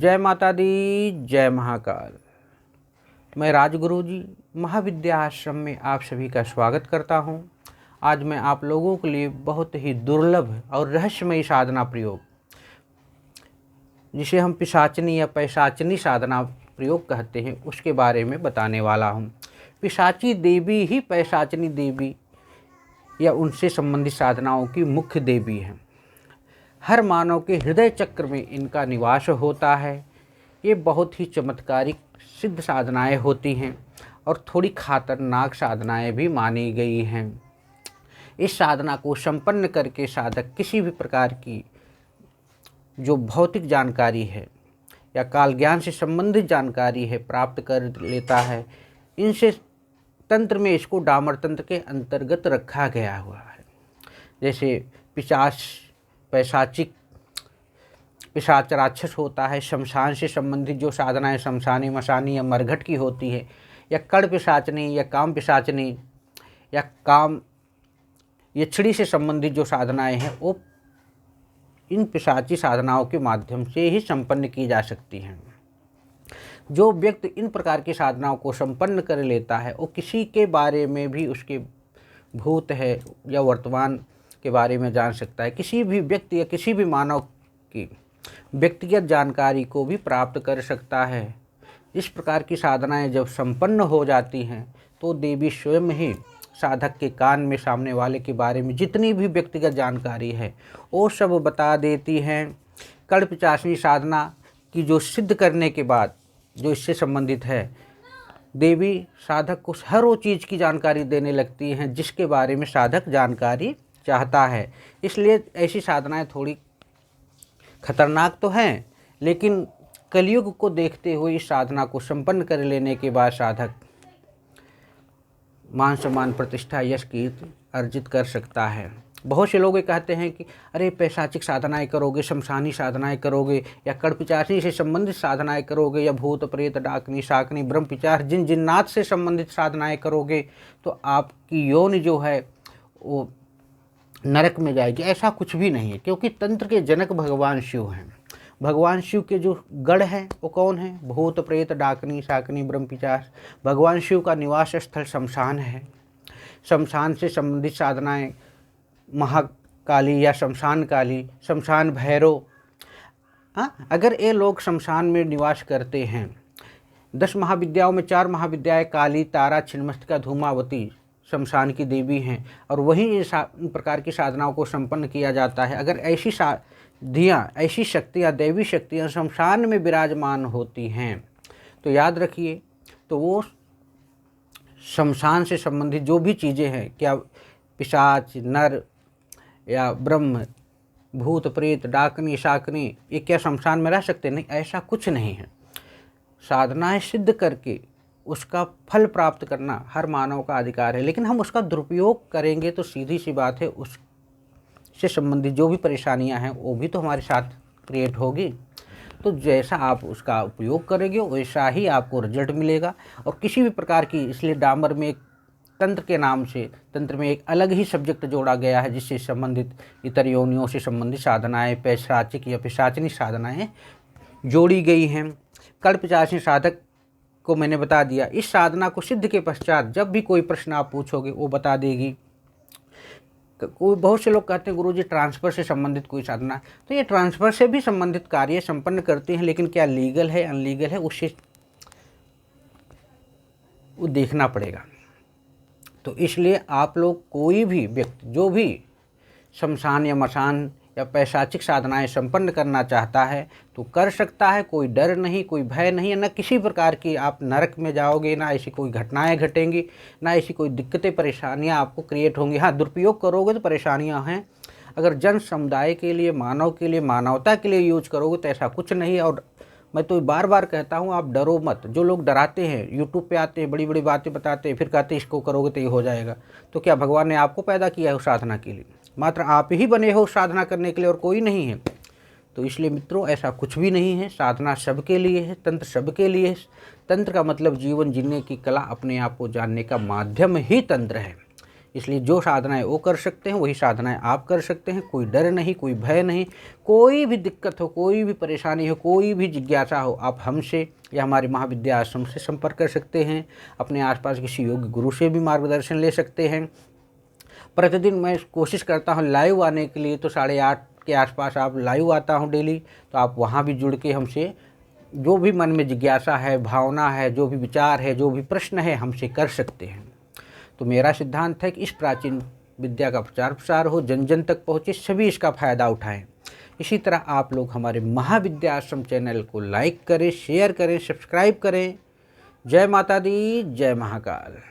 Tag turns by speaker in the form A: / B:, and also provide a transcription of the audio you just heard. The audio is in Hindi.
A: जय माता दी, जय महाकाल। मैं राजगुरु जी महाविद्या आश्रम में आप सभी का स्वागत करता हूं। आज मैं आप लोगों के लिए बहुत ही दुर्लभ और रहस्यमयी साधना प्रयोग, जिसे हम पिशाचनी या पैशाचनी साधना प्रयोग कहते हैं, उसके बारे में बताने वाला हूं। पिशाची देवी ही पैशाचनी देवी या उनसे संबंधित साधनाओं की मुख्य देवी हैं। हर मानव के हृदय चक्र में इनका निवास होता है। ये बहुत ही चमत्कारिक सिद्ध साधनाएं होती हैं और थोड़ी खतरनाक साधनाएं भी मानी गई हैं। इस साधना को संपन्न करके साधक किसी भी प्रकार की जो भौतिक जानकारी है या काल ज्ञान से संबंधित जानकारी है प्राप्त कर लेता है। इनसे तंत्र में इसको डामर तंत्र के अंतर्गत रखा गया हुआ है। जैसे पिशाच राक्षस होता है, शमशान से संबंधित जो साधनाएं शमशानी मशानी या मरघट की होती है, या कड़ पिशाचनी या काम पिशाचनी या काम यक्षिणी से संबंधित जो साधनाएं हैं, वो इन पिशाची साधनाओं के माध्यम से ही संपन्न की जा सकती हैं। जो व्यक्ति इन प्रकार की साधनाओं को संपन्न कर लेता है, वो किसी के बारे में भी उसके भूत है या वर्तमान के बारे में जान सकता है। किसी भी व्यक्ति या किसी भी मानव की व्यक्तिगत जानकारी को भी प्राप्त कर सकता है। इस प्रकार की साधनाएं जब संपन्न हो जाती हैं तो देवी स्वयं ही साधक के कान में सामने वाले के बारे में जितनी भी व्यक्तिगत जानकारी है वो सब बता देती हैं। कड़ पिशाचनी साधना की जो सिद्ध करने के बाद जो इससे संबंधित है, देवी साधक को हर वो चीज़ की जानकारी देने लगती हैं जिसके बारे में साधक जानकारी चाहता है। इसलिए ऐसी साधनाएं थोड़ी खतरनाक तो हैं, लेकिन कलयुग को देखते हुए इस साधना को संपन्न कर लेने के बाद साधक मान सम्मान प्रतिष्ठा यश कीर्ति अर्जित कर सकता है। बहुत से लोग ये कहते हैं कि अरे पैशाचिक साधनाएं करोगे, शमशानी साधनाएं करोगे, या कड़ पिशाचनी से संबंधित साधनाएं करोगे, या भूत प्रेत डाकनी शाकनी ब्रह्म पिचार जिन जिन्नात से संबंधित साधनाएं करोगे तो आपकी योनि जो है वो नरक में जाएगी। ऐसा कुछ भी नहीं है, क्योंकि तंत्र के जनक भगवान शिव हैं। भगवान शिव के जो गढ़ हैं वो कौन है? भूत प्रेत डाकनी शाकनी ब्रह्म पिचार। भगवान शिव का निवास स्थल शमशान है। शमशान से संबंधित साधनाएं महाकाली या शमशान काली, शमशान भैरव। अगर ये लोग शमशान में निवास करते हैं, 10 महाविद्याओं में 4 महाविद्याएं काली, तारा, छिन्नमस्तिका, धूमावती शमशान की देवी हैं, और वहीं इन प्रकार की साधनाओं को संपन्न किया जाता है। अगर ऐसी ऐसी शक्तियाँ, दैवी शक्तियाँ शमशान में विराजमान होती हैं तो याद रखिए, तो वो शमशान से संबंधित जो भी चीज़ें हैं, क्या पिशाच, नर या ब्रह्म, भूत प्रेत डाकनी शाकनी, ये क्या शमशान में रह सकते? नहीं, ऐसा कुछ नहीं है। साधनाएं सिद्ध करके उसका फल प्राप्त करना हर मानव का अधिकार है, लेकिन हम उसका दुरुपयोग करेंगे तो सीधी सी बात है उससे संबंधित जो भी परेशानियां हैं वो भी तो हमारे साथ क्रिएट होगी। तो जैसा आप उसका उपयोग करेंगे वैसा ही आपको रिजल्ट मिलेगा। और किसी भी प्रकार की, इसलिए डामर में एक तंत्र के नाम से तंत्र में एक अलग ही सब्जेक्ट जोड़ा गया है जिससे संबंधित इतर योनियों से संबंधित साधनाएं, पैशाचिक या पिशाचनी साधनाएं जोड़ी गई हैं। कड़ पिशाचनी साधक को मैंने बता दिया। इस साधना को सिद्ध के पश्चात जब भी कोई प्रश्न आप पूछोगे वो बता देगी। बहुत से लोग कहते हैं गुरुजी ट्रांसफ़र से संबंधित कोई साधना, तो ये ट्रांसफ़र से भी संबंधित कार्य संपन्न करते हैं, लेकिन क्या लीगल है अनलीगल है उससे वो देखना पड़ेगा। तो इसलिए आप लोग, कोई भी व्यक्ति जो भी शमशान या मशान या पैशाचिक साधनाएं संपन्न करना चाहता है तो कर सकता है। कोई डर नहीं, कोई भय नहीं है, न किसी प्रकार की आप नरक में जाओगे, ना ऐसी कोई घटनाएं घटेंगी, ना ऐसी कोई दिक्कतें परेशानियां आपको क्रिएट होंगी। हाँ, दुरुपयोग करोगे तो परेशानियां हैं। अगर जन समुदाय के लिए, मानव के लिए, मानवता के लिए यूज करोगे तो ऐसा कुछ नहीं है। और मैं तो बार बार कहता हूँ, आप डरो मत। जो लोग डराते हैं, यूट्यूब पे आते हैं, बड़ी बड़ी बातें बताते हैं, फिर कहते हैं इसको करोगे तो ये हो जाएगा। तो क्या भगवान ने आपको पैदा किया है उस साधना के लिए? मात्र आप ही बने हो साधना करने के लिए और कोई नहीं है। तो इसलिए मित्रों, ऐसा कुछ भी नहीं है। साधना सबके लिए है, तंत्र सबके लिए है। तंत्र का मतलब जीवन जीने की कला, अपने आप को जानने का माध्यम ही तंत्र है। इसलिए जो साधनाएं वो कर सकते हैं वही साधनाएं आप कर सकते हैं। कोई डर नहीं, कोई भय नहीं, कोई भी दिक्कत हो, कोई भी परेशानी हो, कोई भी जिज्ञासा हो, आप हमसे या हमारे महाविद्या आश्रम से संपर्क कर सकते हैं। अपने आसपास किसी योग्य गुरु से भी मार्गदर्शन ले सकते हैं। प्रतिदिन मैं कोशिश करता हूँ लाइव आने के लिए, तो 8:30 के आसपास आप लाइव आता हूँ डेली, तो आप वहाँ भी जुड़ के हमसे जो भी मन में जिज्ञासा है, भावना है, जो भी विचार है, जो भी प्रश्न है, हमसे कर सकते हैं। तो मेरा सिद्धांत है कि इस प्राचीन विद्या का प्रचार प्रसार हो, जन जन तक पहुँचे, सभी इसका फ़ायदा उठाएं। इसी तरह आप लोग हमारे महाविद्या आश्रम चैनल को लाइक करें, शेयर करें, सब्सक्राइब करें। जय माता दी, जय महाकाल।